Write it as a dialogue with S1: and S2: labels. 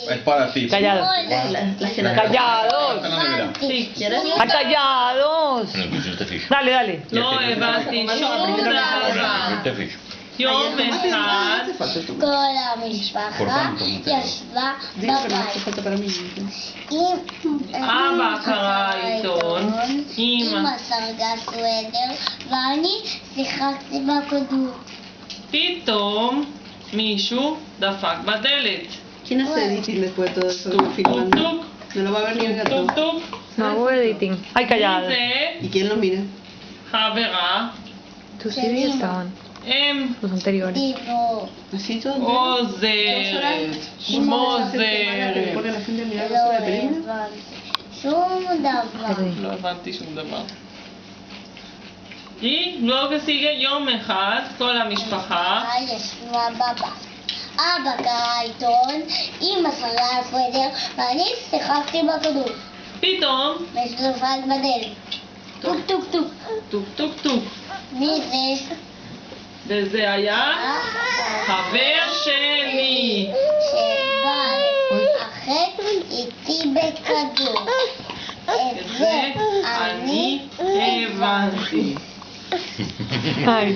S1: Es para ti.
S2: Callados. Callados.
S3: Sí, ¿quieres?
S2: Callados. Dale, dale.
S3: לא הבנתי שום דבר. יום אחד
S4: כל המשפחה ישבה בבית.
S3: אבא קרא עיתון,
S4: אמא סרגה סוודר ואני שיחקתי בכדור.
S3: פתאום מישהו דפק בדלת.
S5: ¿Quién hace editing después de todo eso?
S3: טוק טוק
S5: Filmando.
S3: טוק
S5: No lo va a ver ni el gato.
S3: טוק טוק.
S2: No hago editing. Ay, callados.
S3: זה
S5: ¿Y quién lo mira?
S3: חברה,
S2: Tus CDs estaban.
S3: הם
S2: Los anteriores.
S4: tipo,
S5: ¿Así todo?
S3: עוזר, שמוזר.
S5: ¿Pone a la gente a mirar
S4: לא
S5: basura de película?
S4: הבנתי שום דבר.
S2: Perdí.
S3: לא הבנתי שום דבר. luego sigue יום אחד כל המשפחה
S4: ישבה בבית. אבא קרא עיתון, אמא סרגה סוודר ואני שיחקתי בכדור.
S3: פתאום
S4: מישהו דפק בדלת. טוק טוק טוק.
S3: טוק טוק טוק.
S4: מי זה?
S3: וזה היה חבר שלי.
S4: שבא לשחק איתי בכדור. את זה
S3: אני הבנתי.
S2: Ay.